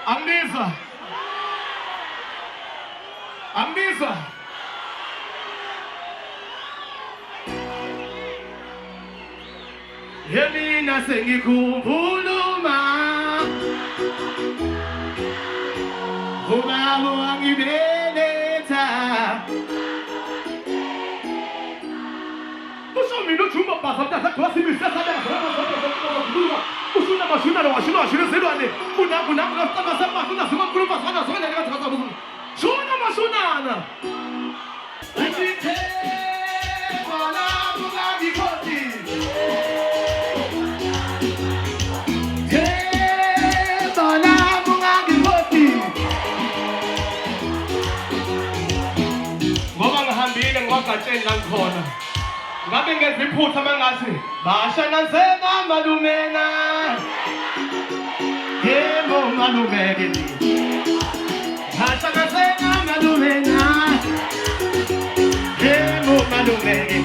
Angizwa. Angizwa. Yemina sengikhumbuluma ubaba wangibeletha mina ujuma basa mntasa kwasibisa sadaka usuna mashuna lo washilo washilo zelwane una ngafaka sama kuna sima kurupa sana sana ngaka tsaka buzu shuna mashunana ngithe wala bungabikhothi ngoba ngihambile ngiwagatsheni la ngikhona ngabe ngenza iphutha mangathi bashanazeka malumena yebo malumeke bashanazeka malumena yebo malumeke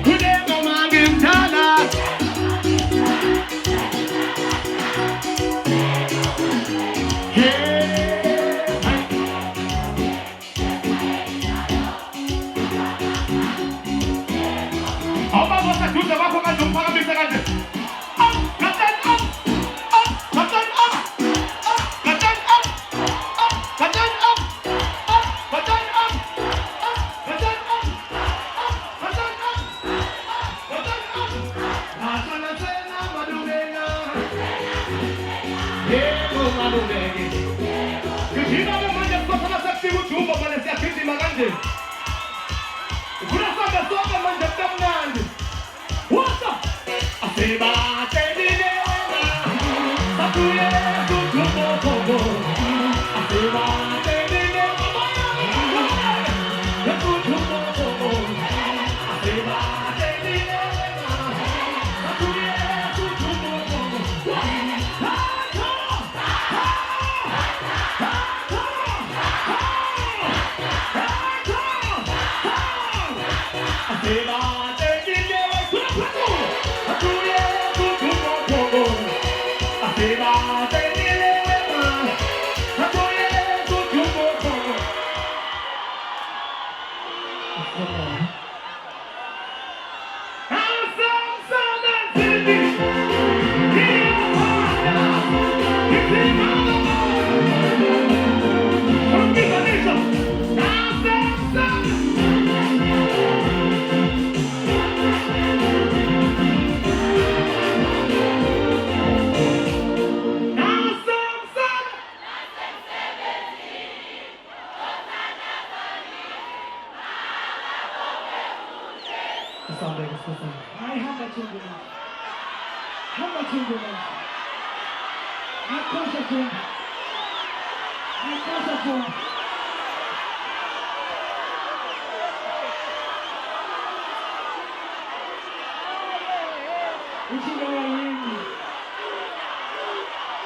kudemo mangimdala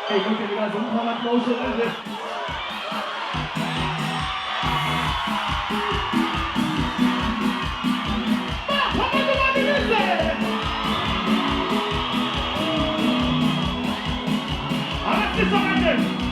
Hey, look at you guys, don't come up closer, look at this. This one right there.